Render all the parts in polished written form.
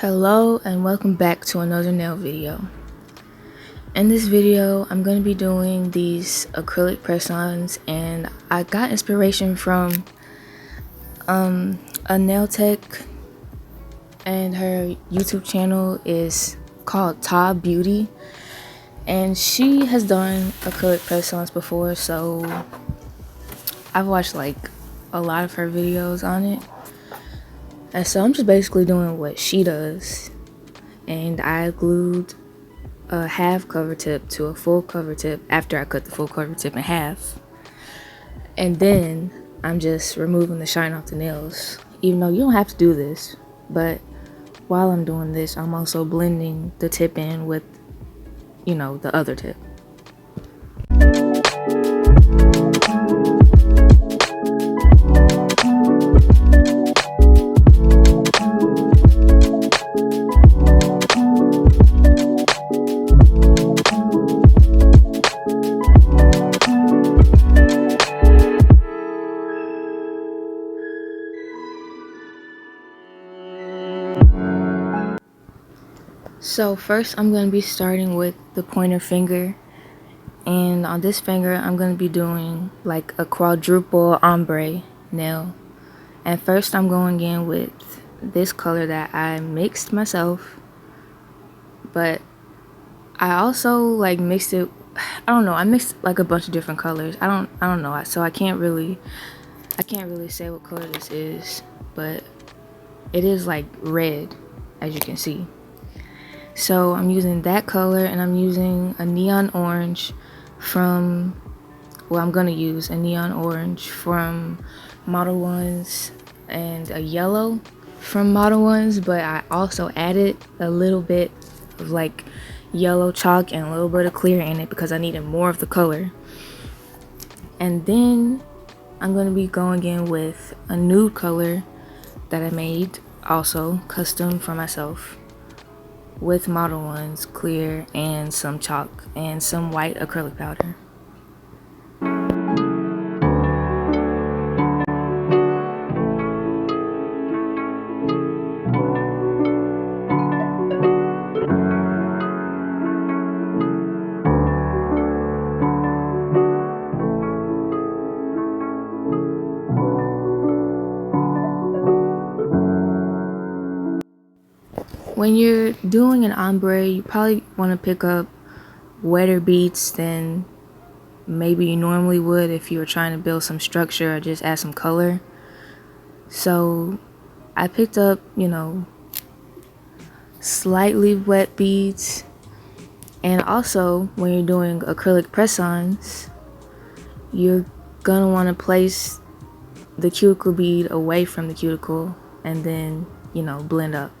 Hello and welcome back to another nail video. In this video, I'm going to be doing these acrylic press-ons, and I got inspiration from a nail tech, and her YouTube channel is called Ta Beauty, and she has done acrylic press-ons before, so I've watched like a lot of her videos on it. And so I'm just basically doing what she does, and I glued a half cover tip to a full cover tip after I cut the full cover tip in half. And then I'm just removing the shine off the nails, even though you don't have to do this. But while I'm doing this, I'm also blending the tip in with, the other tip. So first I'm going to be starting with the pointer finger, and on this finger I'm going to be doing like a quadruple ombre nail. And first I'm going in with this color that I mixed myself, but I also like mixed it, I mixed like a bunch of different colors. I don't know, so I can't really say what color this is, but it is like red, as you can see. So I'm using that color, and I'm using a neon orange from, I'm gonna use a neon orange from Model Ones and a yellow from Model Ones, but I also added a little bit of like yellow chalk and a little bit of clear in it because I needed more of the color. And then I'm gonna be going in with a nude color that I made, also custom for myself, with Model Ones clear and some chalk and some white acrylic powder. When you're doing an ombre, you probably want to pick up wetter beads than maybe you normally would if you were trying to build some structure or just add some color. So I picked up, slightly wet beads. And also, when you're doing acrylic press-ons, you're gonna want to place the cuticle bead away from the cuticle and then, blend up.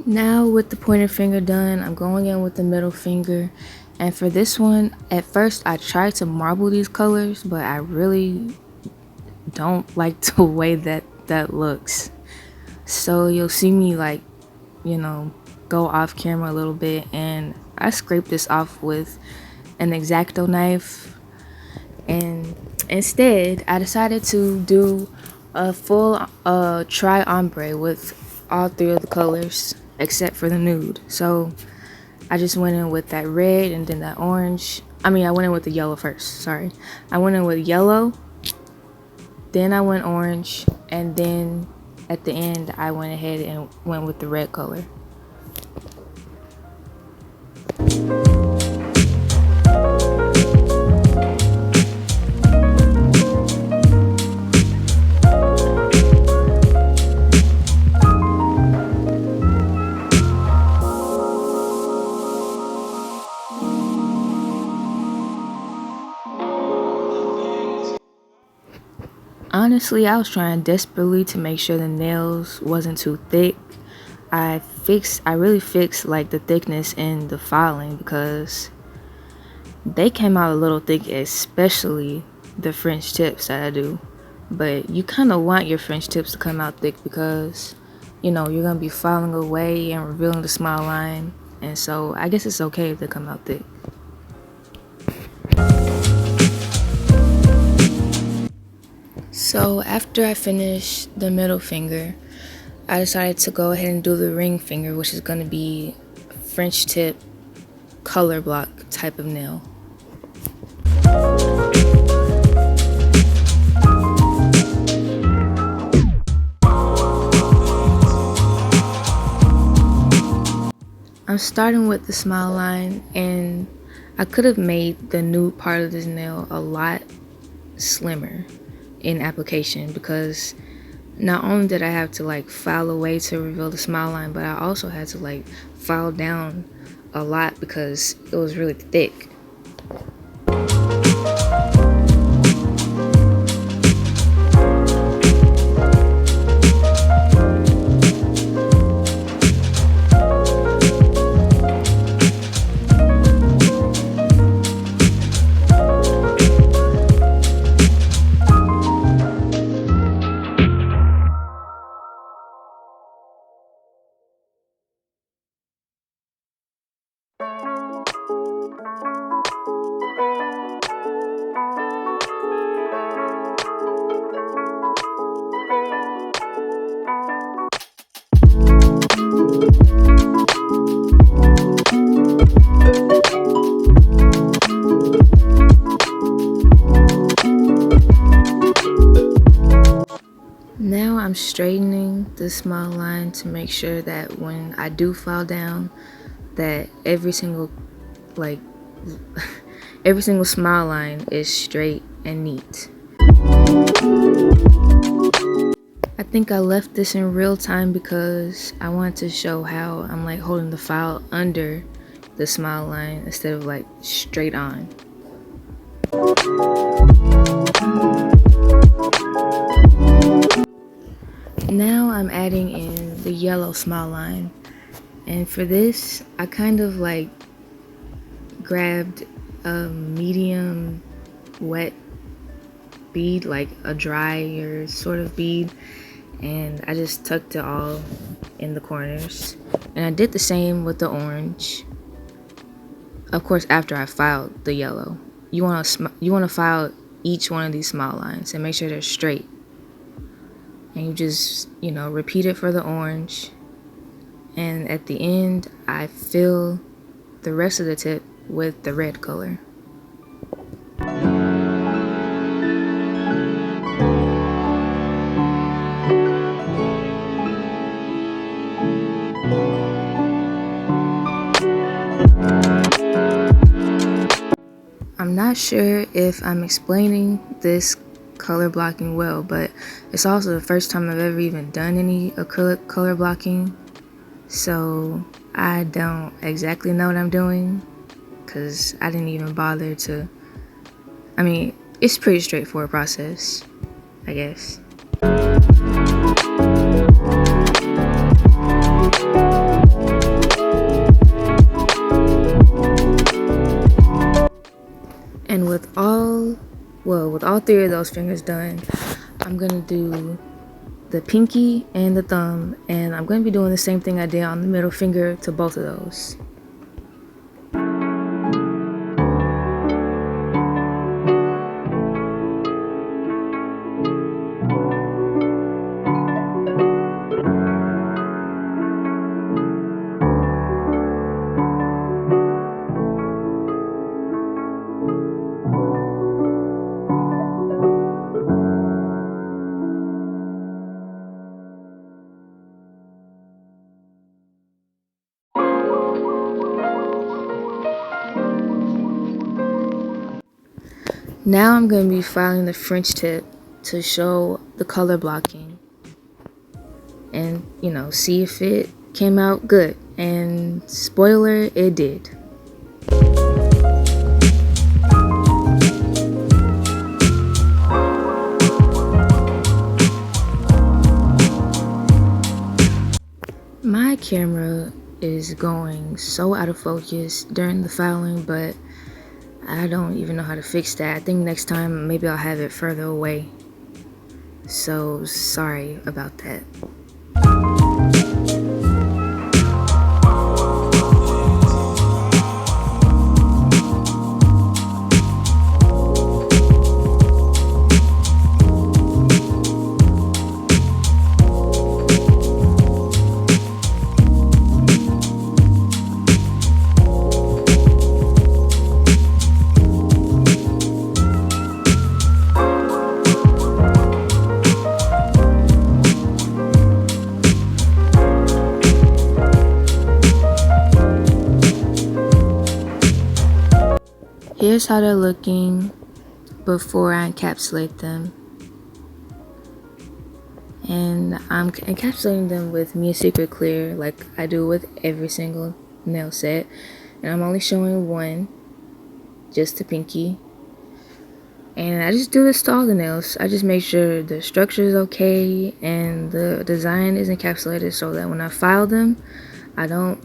Now with the pointer finger done, I'm going in with the middle finger, and for this one, at first I tried to marble these colors, but I really don't like the way that looks. So you'll see me like, go off camera a little bit, and I scraped this off with an X-Acto knife, and instead I decided to do a full tri ombre with all three of the colors except for the nude. So I just went in with that red and then that orange. I went in with the yellow first, sorry. I went in with yellow, then I went orange, and then at the end I went ahead and went with the red color. Honestly, I was trying desperately to make sure the nails wasn't too thick. I really fixed like the thickness in the filing because they came out a little thick, especially the French tips that I do. But you kind of want your French tips to come out thick because, you're going to be filing away and revealing the smile line. And so I guess it's okay if they come out thick. So after I finished the middle finger, I decided to go ahead and do the ring finger, which is going to be French tip color block type of nail. I'm starting with the smile line, and I could have made the nude part of this nail a lot slimmer in application, because not only did I have to like file away to reveal the smile line, but I also had to like file down a lot because it was really thick. Now I'm straightening the smile line to make sure that when I do file down, that every single smile line is straight and neat. I think I left this in real time because I wanted to show how I'm like holding the file under the smile line instead of like straight on. Now I'm adding in the yellow smile line, and for this I kind of like grabbed a medium wet bead, like a drier sort of bead, and I just tucked it all in the corners. And I did the same with the orange, of course, after I filed the yellow. You want to file each one of these smile lines and make sure they're straight. And you just, repeat it for the orange. And at the end, I fill the rest of the tip with the red color. I'm not sure if I'm explaining this color blocking well, but it's also the first time I've ever even done any acrylic color blocking, so I don't exactly know what I'm doing, because I didn't even bother to. I mean, it's a pretty straightforward process, I guess. And with all three of those fingers done, I'm gonna do the pinky and the thumb, and I'm gonna be doing the same thing I did on the middle finger to both of those. Now I'm going to be filing the French tip to show the color blocking and, see if it came out good. And spoiler, it did. My camera is going so out of focus during the filing, but I don't even know how to fix that. I think next time maybe I'll have it further away. So sorry about that. Here's how they're looking before I encapsulate them. And I'm encapsulating them with Me Secret Clear like I do with every single nail set. And I'm only showing one, just the pinky. And I just do this to all the nails. I just make sure the structure is okay and the design is encapsulated so that when I file them, I don't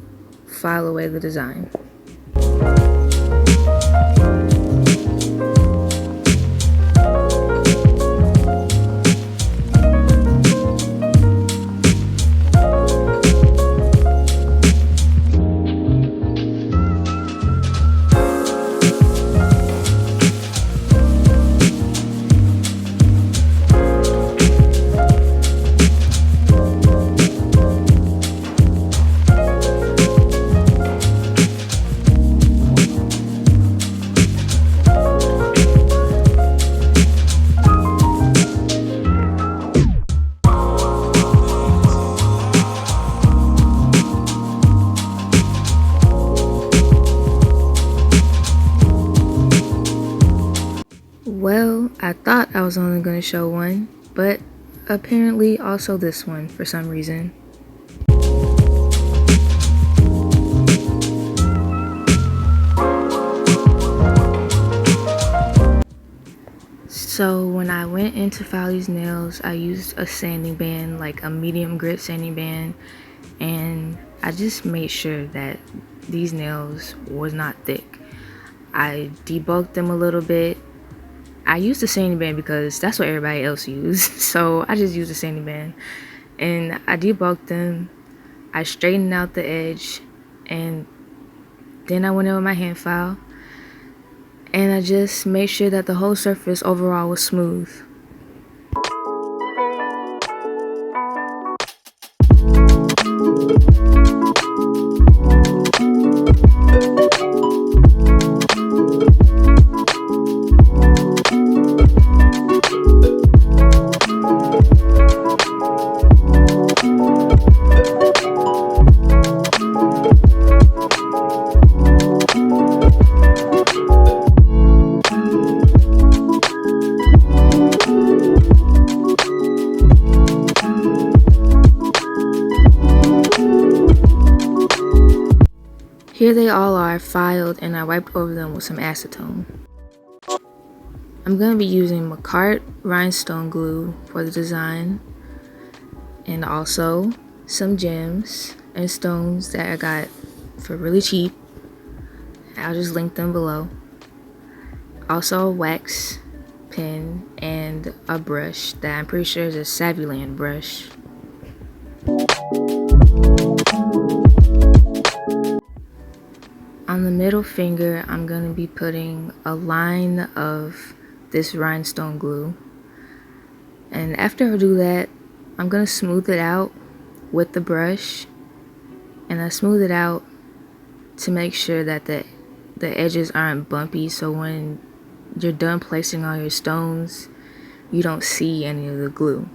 file away the design. Well, I thought I was only going to show one, but apparently also this one for some reason. So when I went in to file these nails, I used a sanding band, like a medium grit sanding band, and I just made sure that these nails was not thick. I debulked them a little bit. I used a sanding band because that's what everybody else used, so I just used a sanding band. And I debulked them, I straightened out the edge, and then I went in with my hand file, and I just made sure that the whole surface overall was smooth. Here they all are filed, and I wiped over them with some acetone. I'm going to be using Macart rhinestone glue for the design, and also some gems and stones that I got for really cheap. I'll just link them below. Also a wax pen and a brush that I'm pretty sure is a Saviland brush. On the middle finger, I'm going to be putting a line of this rhinestone glue. And after I do that, I'm going to smooth it out with the brush. And I smooth it out to make sure that the edges aren't bumpy, so when you're done placing all your stones, you don't see any of the glue.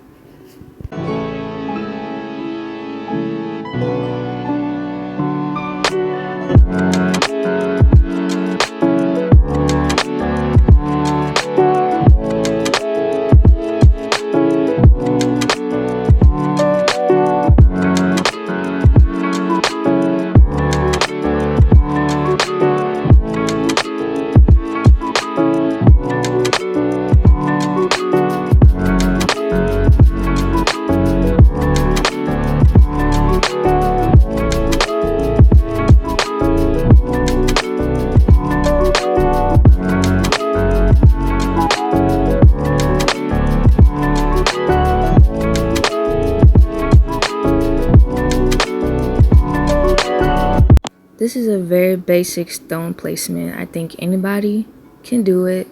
This is a very basic stone placement. I think anybody can do it.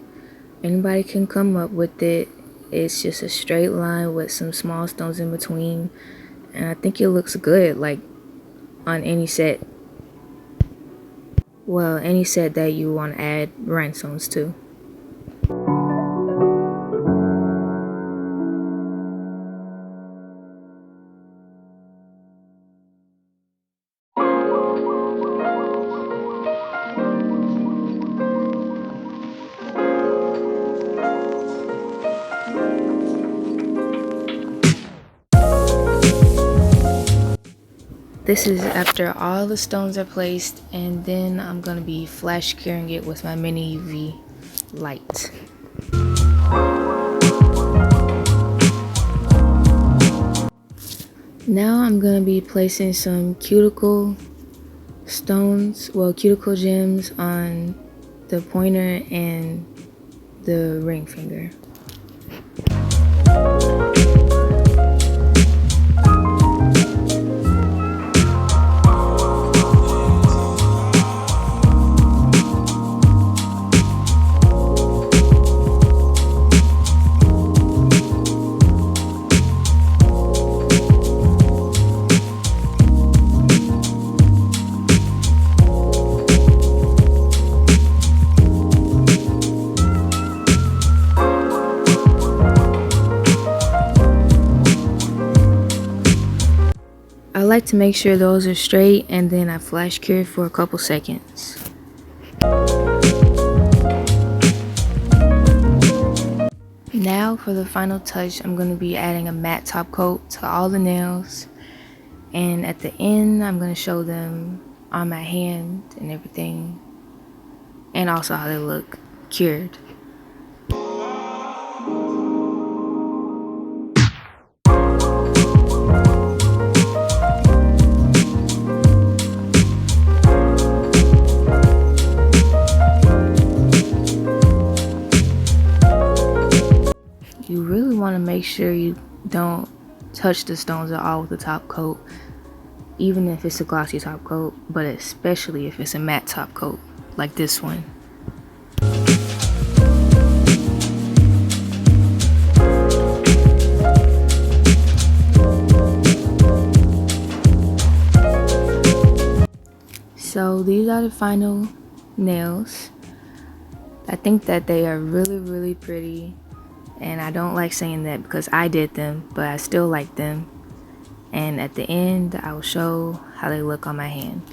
Anybody can come up with it. It's just a straight line with some small stones in between. And I think it looks good, like on any set. Well, any set that you want to add rhinestones to. This is after all the stones are placed, and then I'm going to be flash curing it with my mini UV light. Now I'm going to be placing some cuticle stones, well, cuticle gems on the pointer and the ring finger. I like to make sure those are straight, and then I flash cure for a couple seconds. Now for the final touch, I'm going to be adding a matte top coat to all the nails, and at the end I'm going to show them on my hand and everything, and also how they look cured. You really want to make sure you don't touch the stones at all with the top coat, even if it's a glossy top coat, but especially if it's a matte top coat like this one. So these are the final nails. I think that they are really pretty, and I don't like saying that because I did them, but I still like them. And at the end, I will show how they look on my hand.